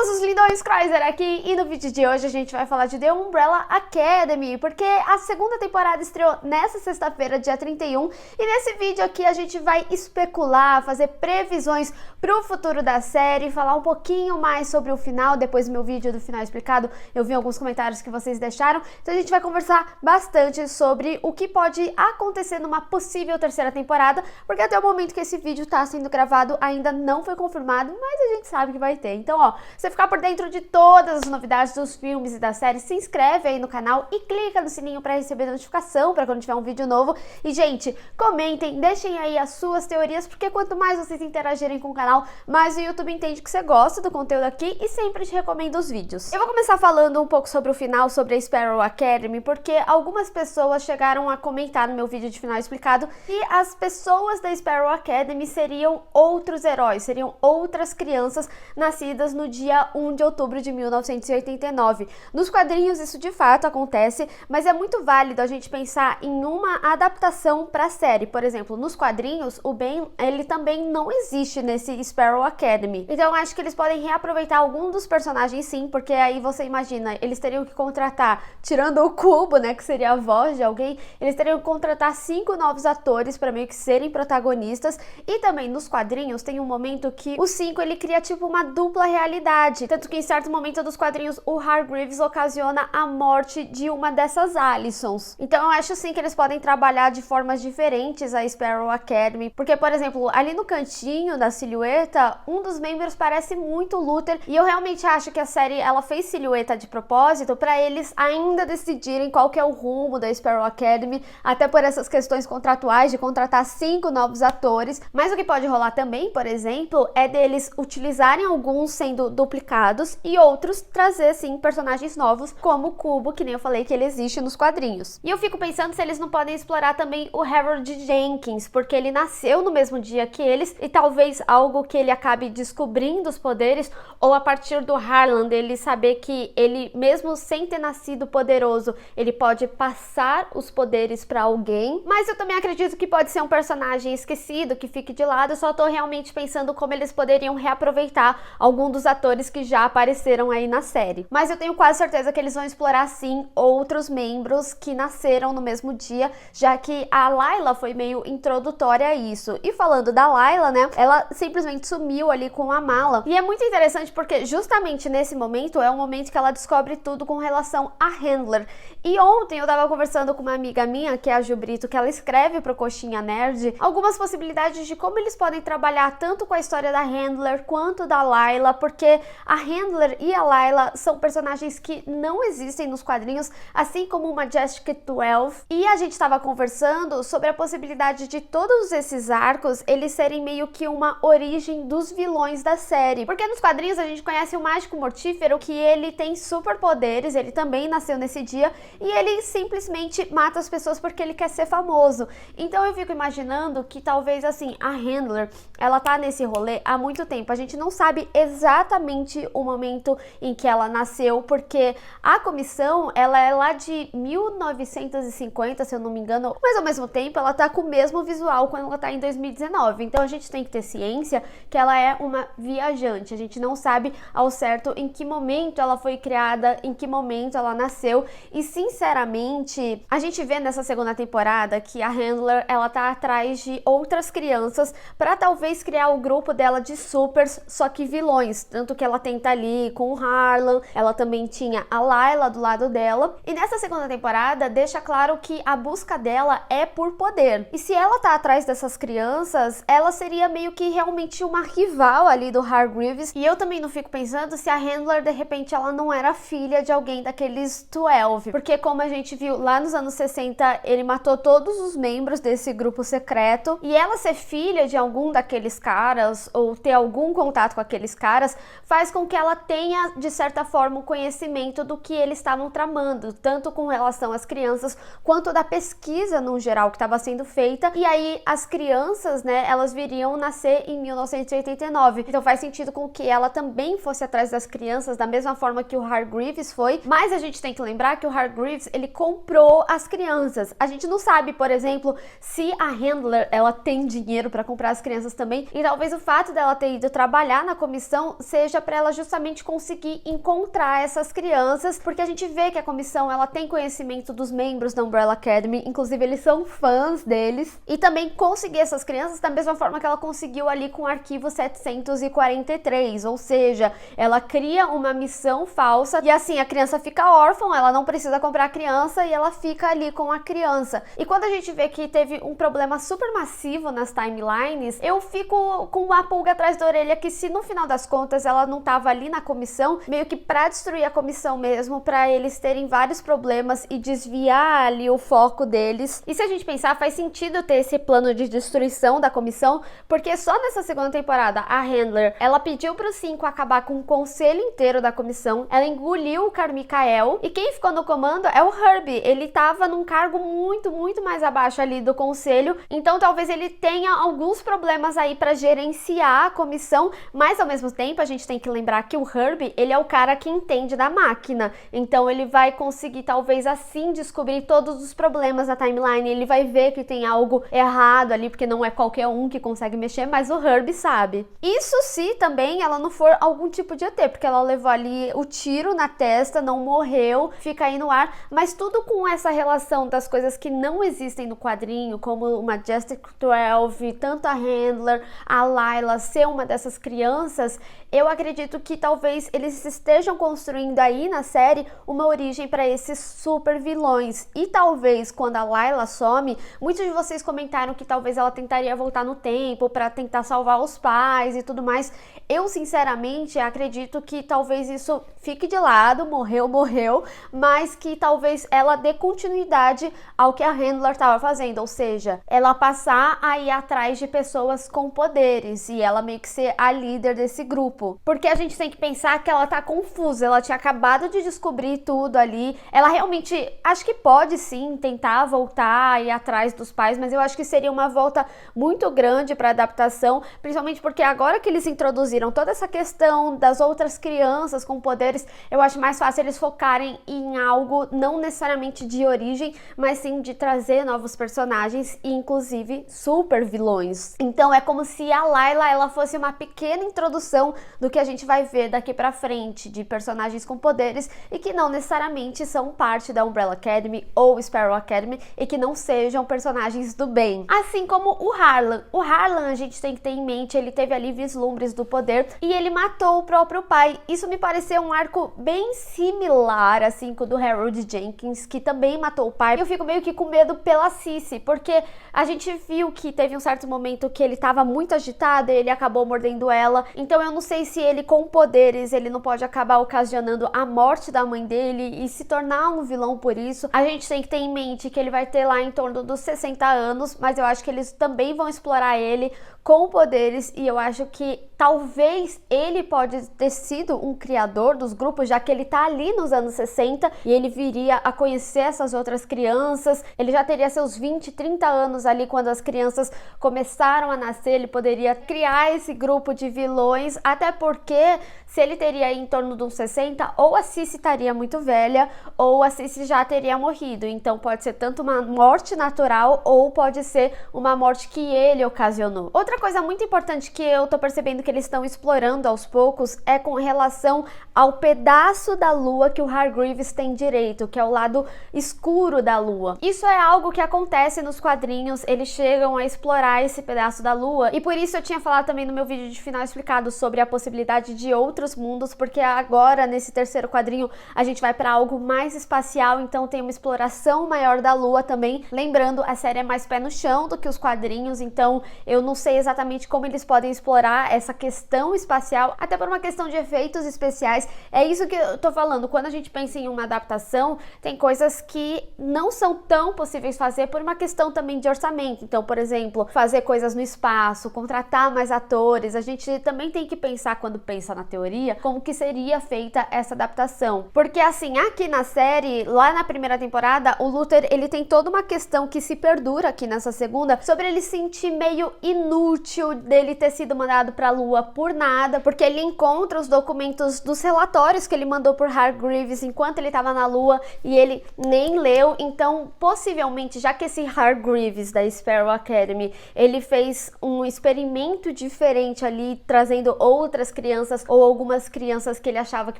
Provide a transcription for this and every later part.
famosos lindões, Chrysler aqui, e no vídeo de hoje a gente vai falar de The Umbrella Academy, porque a segunda temporada estreou nessa sexta-feira, dia 31, e nesse vídeo aqui a gente vai especular, fazer previsões pro futuro da série, falar um pouquinho mais sobre o final. Depois do meu vídeo do final explicado, eu vi alguns comentários que vocês deixaram, então a gente vai conversar bastante sobre o que pode acontecer numa possível terceira temporada, porque até o momento que esse vídeo tá sendo gravado ainda não foi confirmado, mas a gente sabe que vai ter. Então, ó, você ficar por dentro de todas as novidades dos filmes e da série, se inscreve aí no canal e clica no sininho para receber notificação para quando tiver um vídeo novo. E, gente, comentem, deixem aí as suas teorias, porque quanto mais vocês interagirem com o canal, mais o YouTube entende que você gosta do conteúdo aqui e sempre te recomenda os vídeos. Eu vou começar falando um pouco sobre o final, sobre a Sparrow Academy, porque algumas pessoas chegaram a comentar no meu vídeo de final explicado que as pessoas da Sparrow Academy seriam outros heróis, seriam outras crianças nascidas no dia 1 de outubro de 1989. Nos quadrinhos isso de fato acontece, mas é muito válido a gente pensar em uma adaptação para a série. Por exemplo, nos quadrinhos, o Ben, ele também não existe nesse Sparrow Academy. Então eu acho que eles podem reaproveitar algum dos personagens sim, porque aí você imagina, eles teriam que contratar, tirando o Cubo, né, que seria a voz de alguém, eles teriam que contratar 5 novos atores para meio que serem protagonistas. E também nos quadrinhos tem um momento que o 5 ele cria tipo uma dupla realidade, tanto que em certo momento dos quadrinhos o Hargreaves ocasiona a morte de uma dessas Allisons. Então eu acho sim que eles podem trabalhar de formas diferentes a Sparrow Academy, porque por exemplo, ali no cantinho da silhueta, um dos membros parece muito Luther, e eu realmente acho que a série ela fez silhueta de propósito para eles ainda decidirem qual que é o rumo da Sparrow Academy, até por essas questões contratuais de contratar 5 novos atores. Mas o que pode rolar também, por exemplo, é deles utilizarem alguns sendo duplicados e outros trazer sim personagens novos, como o Cubo, que nem eu falei que ele existe nos quadrinhos. E eu fico pensando se eles não podem explorar também o Harold Jenkins, porque ele nasceu no mesmo dia que eles, e talvez algo que ele acabe descobrindo os poderes, ou a partir do Harlan, ele saber que ele, mesmo sem ter nascido poderoso, ele pode passar os poderes para alguém. Mas eu também acredito que pode ser um personagem esquecido, que fique de lado. Eu só tô realmente pensando como eles poderiam reaproveitar algum dos atores que já apareceram aí na série. Mas eu tenho quase certeza que eles vão explorar sim outros membros que nasceram no mesmo dia, já que a Layla foi meio introdutória a isso. E falando da Layla, né, ela simplesmente sumiu ali com a mala. E é muito interessante porque justamente nesse momento é o momento que ela descobre tudo com relação a Handler. E ontem eu tava conversando com uma amiga minha, que é a Ju Brito, que ela escreve pro Coxinha Nerd, algumas possibilidades de como eles podem trabalhar tanto com a história da Handler quanto da Layla, porque a Handler e a Layla são personagens que não existem nos quadrinhos, assim como uma Majestic 12. E a gente tava conversando sobre a possibilidade de todos esses arcos eles serem meio que uma origem dos vilões da série, porque nos quadrinhos a gente conhece o Mágico Mortífero, que ele tem superpoderes, ele também nasceu nesse dia e ele simplesmente mata as pessoas porque ele quer ser famoso. Então eu fico imaginando que talvez assim, a Handler, ela tá nesse rolê há muito tempo. A gente não sabe exatamente o momento em que ela nasceu, porque a comissão, ela é lá de 1950, se eu não me engano, mas ao mesmo tempo ela tá com o mesmo visual quando ela tá em 2019. Então a gente tem que ter ciência que ela é uma viajante. A gente não sabe ao certo em que momento ela foi criada, em que momento ela nasceu. E sinceramente, a gente vê nessa segunda temporada que a Handler, ela tá atrás de outras crianças para talvez criar o grupo dela de supers, só que vilões. Tanto que ela tenta ali com o Harlan, ela também tinha a Layla do lado dela. E nessa segunda temporada deixa claro que a busca dela é por poder. E se ela tá atrás dessas crianças, ela seria meio que realmente uma rival ali do Hargreaves. E eu também não fico pensando se a Handler, de repente, ela não era filha de alguém daqueles 12. Porque como a gente viu lá nos anos 60, ele matou todos os membros desse grupo secreto. E ela ser filha de algum daqueles caras, ou ter algum contato com aqueles caras, faz com que ela tenha, de certa forma, o conhecimento do que eles estavam tramando, tanto com relação às crianças, quanto da pesquisa no geral que estava sendo feita. E aí as crianças, né, elas viriam nascer em 1989. Então faz sentido com que ela também fosse atrás das crianças, da mesma forma que o Hargreaves foi. Mas a gente tem que lembrar que o Hargreaves, ele comprou as crianças. A gente não sabe, por exemplo, se a Handler, ela tem dinheiro para comprar as crianças também. E talvez o fato dela ter ido trabalhar na comissão seja para para ela justamente conseguir encontrar essas crianças, porque a gente vê que a comissão ela tem conhecimento dos membros da Umbrella Academy, inclusive eles são fãs deles, e também conseguir essas crianças da mesma forma que ela conseguiu ali com o arquivo 743, ou seja, ela cria uma missão falsa e assim a criança fica órfã, ela não precisa comprar a criança e ela fica ali com a criança. E quando a gente vê que teve um problema super massivo nas timelines, eu fico com uma pulga atrás da orelha que se no final das contas ela não tava ali na comissão, meio que pra destruir a comissão mesmo, pra eles terem vários problemas e desviar ali o foco deles. E se a gente pensar, faz sentido ter esse plano de destruição da comissão, porque só nessa segunda temporada a Handler, ela pediu pro 5 acabar com o conselho inteiro da comissão, ela engoliu o Carmichael e quem ficou no comando é o Herbie. Ele tava num cargo muito mais abaixo ali do conselho, então talvez ele tenha alguns problemas aí pra gerenciar a comissão, mas ao mesmo tempo a gente tem que lembrar que o Herbie, ele é o cara que entende da máquina, então ele vai conseguir talvez assim descobrir todos os problemas da timeline, ele vai ver que tem algo errado ali, porque não é qualquer um que consegue mexer, mas o Herbie sabe. Isso se também ela não for algum tipo de ET, porque ela levou ali o tiro na testa, não morreu, fica aí no ar, mas tudo com essa relação das coisas que não existem no quadrinho, como o Majestic 12, tanto a Handler, a Layla ser uma dessas crianças, eu acredito que talvez eles estejam construindo aí na série uma origem para esses super vilões. E talvez quando a Layla some, muitos de vocês comentaram que talvez ela tentaria voltar no tempo para tentar salvar os pais e tudo mais. Eu sinceramente acredito que talvez isso fique de lado, morreu, mas que talvez ela dê continuidade ao que a Handler estava fazendo, ou seja, ela passar a ir atrás de pessoas com poderes e ela meio que ser a líder desse grupo. Porque a gente tem que pensar que ela tá confusa, ela tinha acabado de descobrir tudo ali, ela realmente, acho que pode sim tentar voltar e ir atrás dos pais, mas eu acho que seria uma volta muito grande para adaptação, principalmente porque agora que eles introduziram toda essa questão das outras crianças com poderes, eu acho mais fácil eles focarem em algo não necessariamente de origem, mas sim de trazer novos personagens e inclusive super vilões. Então é como se a Layla ela fosse uma pequena introdução do que a gente vai ver daqui pra frente, de personagens com poderes e que não necessariamente são parte da Umbrella Academy ou Sparrow Academy e que não sejam personagens do bem. Assim como o Harlan. O Harlan a gente tem que ter em mente, ele teve ali vislumbres do poder e ele matou o próprio pai. Isso me pareceu um arco bem similar, assim, com o do Harold Jenkins, que também matou o pai. Eu fico meio que com medo pela Cici, porque a gente viu que teve um certo momento que ele tava muito agitado e ele acabou mordendo ela. Então eu não sei se ele com poderes, ele não pode acabar ocasionando a morte da mãe dele e se tornar um vilão por isso. A gente tem que ter em mente que ele vai ter lá em torno dos 60 anos, mas eu acho que eles também vão explorar ele com poderes e eu acho que talvez ele pode ter sido um criador dos grupos, já que ele tá ali nos anos 60 e ele viria a conhecer essas outras crianças, ele já teria seus 20, 30 anos ali quando as crianças começaram a nascer, ele poderia criar esse grupo de vilões, até porque se ele teria em torno de uns 60, ou a Cici estaria muito velha, ou a Cici já teria morrido, então pode ser tanto uma morte natural, ou pode ser uma morte que ele ocasionou. Outra coisa muito importante que eu tô percebendo que eles estão explorando aos poucos é com relação ao pedaço da lua que o Hargreaves tem direito, que é o lado escuro da lua. Isso é algo que acontece nos quadrinhos, eles chegam a explorar esse pedaço da lua, e por isso eu tinha falado também no meu vídeo de final explicado sobre a possibilidade de outros mundos, porque agora nesse terceiro quadrinho a gente vai para algo mais espacial, então tem uma exploração maior da lua também. Lembrando, a série é mais pé no chão do que os quadrinhos, então eu não sei exatamente como eles podem explorar essa questão espacial, até por uma questão de efeitos especiais. É isso que eu tô falando, quando a gente pensa em uma adaptação, tem coisas que não são tão possíveis fazer por uma questão também de orçamento. Então, por exemplo, fazer coisas no espaço, contratar mais atores, a gente também tem que pensar, quando pensa na teoria, como que seria feita essa adaptação. Porque assim, aqui na série, lá na primeira temporada, o Luther, ele tem toda uma questão que se perdura aqui nessa segunda, sobre ele se sentir meio inútil inútil dele ter sido mandado pra Lua por nada, porque ele encontra os documentos dos relatórios que ele mandou por Hargreaves enquanto ele estava na Lua e ele nem leu. Então, possivelmente, já que esse Hargreaves da Sparrow Academy, ele fez um experimento diferente ali, trazendo outras crianças ou algumas crianças que ele achava que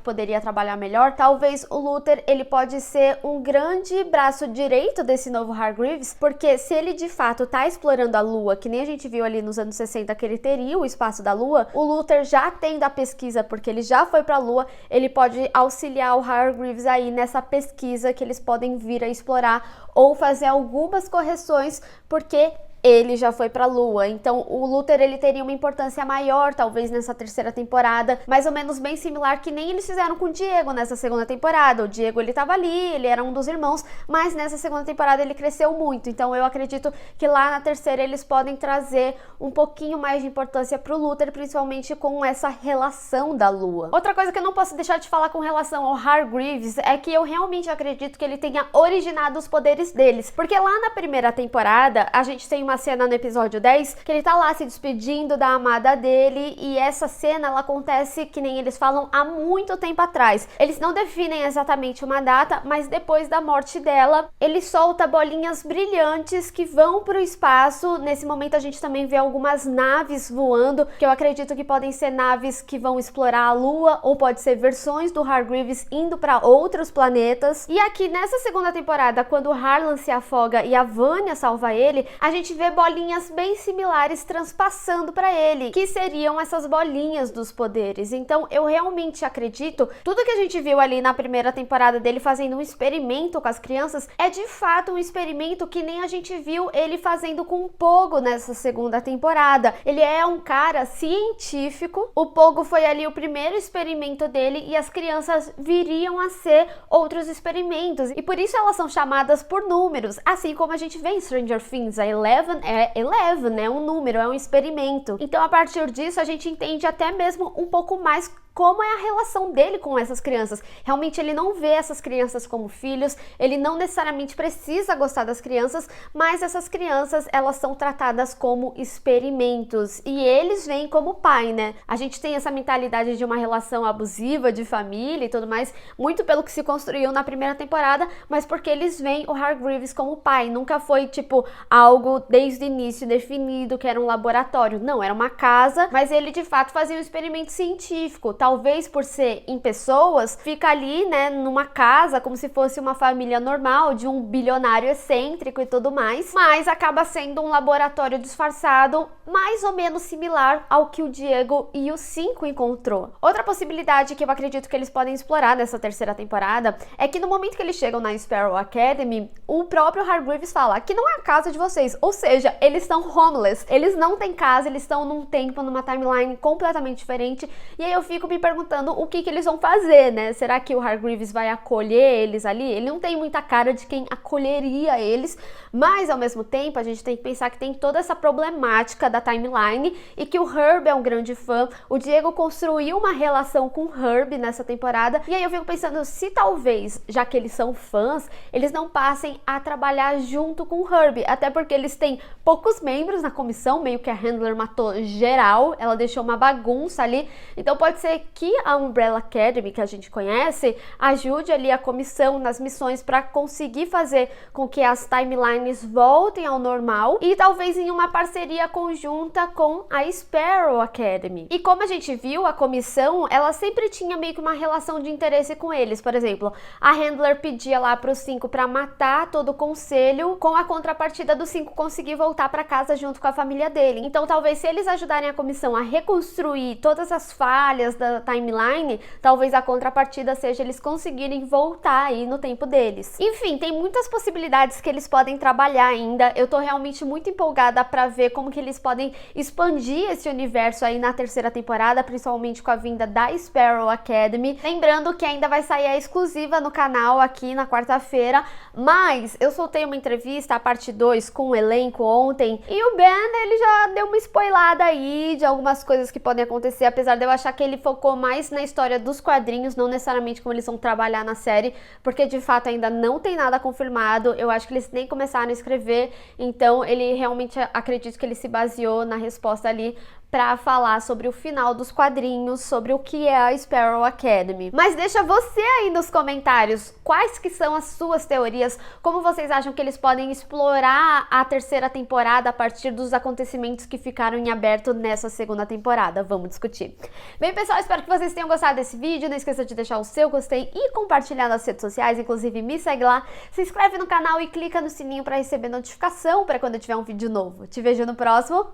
poderia trabalhar melhor, talvez o Luther, ele pode ser um grande braço direito desse novo Hargreaves, porque se ele de fato tá explorando a Lua, que nem a gente viu ali nos anos 60 que ele teria o espaço da Lua, o Luther já tendo a pesquisa, porque ele já foi pra Lua, ele pode auxiliar o Hargreaves aí nessa pesquisa que eles podem vir a explorar ou fazer algumas correções, porque ele já foi pra Lua. Então o Luther, ele teria uma importância maior talvez nessa terceira temporada, mais ou menos bem similar que nem eles fizeram com o Diego nessa segunda temporada. O Diego, ele tava ali, ele era um dos irmãos, mas nessa segunda temporada ele cresceu muito. Então eu acredito que lá na terceira eles podem trazer um pouquinho mais de importância pro Luther, principalmente com essa relação da Lua. Outra coisa que eu não posso deixar de falar com relação ao Hargreaves é que eu realmente acredito que ele tenha originado os poderes deles, porque lá na primeira temporada a gente tem uma cena no episódio 10 que ele tá lá se despedindo da amada dele, e essa cena ela acontece, que nem eles falam, há muito tempo atrás. Eles não definem exatamente uma data, mas depois da morte dela, ele solta bolinhas brilhantes que vão pro espaço. Nesse momento a gente também vê algumas naves voando, que eu acredito que podem ser naves que vão explorar a Lua, ou pode ser versões do Hargreaves indo para outros planetas. E aqui nessa segunda temporada, quando o Harlan se afoga e a Vanya salva ele, a gente vê bolinhas bem similares transpassando para ele, que seriam essas bolinhas dos poderes. Então eu realmente acredito, tudo que a gente viu ali na primeira temporada dele fazendo um experimento com as crianças, é de fato um experimento que nem a gente viu ele fazendo com o Pogo nessa segunda temporada. Ele é um cara científico, o Pogo foi ali o primeiro experimento dele e as crianças viriam a ser outros experimentos, e por isso elas são chamadas por números, assim como a gente vê em Stranger Things, a Eleven é Eleven, né? Um número, é um experimento. Então, a partir disso, a gente entende até mesmo um pouco mais como é a relação dele com essas crianças. Realmente ele não vê essas crianças como filhos, ele não necessariamente precisa gostar das crianças, mas essas crianças, elas são tratadas como experimentos, e eles veem como pai, né? A gente tem essa mentalidade de uma relação abusiva, de família e tudo mais, muito pelo que se construiu na primeira temporada, mas porque eles veem o Hargreaves como pai. Nunca foi, tipo, algo desde o início definido que era um laboratório. Não, era uma casa, mas ele de fato fazia um experimento científico. Talvez por ser em pessoas, fica ali, né, numa casa, como se fosse uma família normal, de um bilionário excêntrico e tudo mais, mas acaba sendo um laboratório disfarçado, mais ou menos similar ao que o Diego e o 5 encontrou. Outra possibilidade que eu acredito que eles podem explorar nessa terceira temporada é que no momento que eles chegam na Sparrow Academy, o próprio Hargreaves fala que não é a casa de vocês, ou seja, eles estão homeless, eles não têm casa, eles estão num tempo, numa timeline completamente diferente, e aí eu fico me perguntando o que eles vão fazer, né? Será que o Hargreaves vai acolher eles ali? Ele não tem muita cara de quem acolheria eles, mas ao mesmo tempo a gente tem que pensar que tem toda essa problemática da timeline e que o Herb é um grande fã. O Diego construiu uma relação com o Herb nessa temporada, e aí eu fico pensando se talvez, já que eles são fãs, eles não passem a trabalhar junto com o Herb, até porque eles têm poucos membros na comissão, meio que a Handler matou geral, ela deixou uma bagunça ali, então pode ser que a Umbrella Academy, que a gente conhece, ajude ali a comissão nas missões para conseguir fazer com que as timelines voltem ao normal, e talvez em uma parceria conjunta com a Sparrow Academy. E como a gente viu, a comissão, ela sempre tinha meio que uma relação de interesse com eles. Por exemplo, a Handler pedia lá para os 5 para matar todo o conselho, com a contrapartida do 5 conseguir voltar para casa junto com a família dele. Então talvez se eles ajudarem a comissão a reconstruir todas as falhas da timeline, talvez a contrapartida seja eles conseguirem voltar aí no tempo deles. Enfim, tem muitas possibilidades que eles podem trabalhar ainda. Eu tô realmente muito empolgada para ver como que eles podem expandir esse universo aí na terceira temporada, principalmente com a vinda da Sparrow Academy. Lembrando que ainda vai sair a exclusiva no canal aqui na quarta-feira, mas eu soltei uma entrevista, a parte 2, com o elenco ontem, e o Ben, ele já deu uma spoilada aí de algumas coisas que podem acontecer, apesar de eu achar que ele focou focou mais na história dos quadrinhos, não necessariamente como eles vão trabalhar na série, porque de fato ainda não tem nada confirmado. Eu acho que eles nem começaram a escrever, então ele realmente acredito que ele se baseou na resposta ali para falar sobre o final dos quadrinhos, sobre o que é a Sparrow Academy. Mas deixa você aí nos comentários quais que são as suas teorias, como vocês acham que eles podem explorar a terceira temporada a partir dos acontecimentos que ficaram em aberto nessa segunda temporada. Vamos discutir. Bem, pessoal, espero que vocês tenham gostado desse vídeo. Não esqueça de deixar o seu gostei e compartilhar nas redes sociais, inclusive me segue lá, se inscreve no canal e clica no sininho para receber notificação para quando eu tiver um vídeo novo. Te vejo no próximo.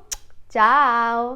Tchau!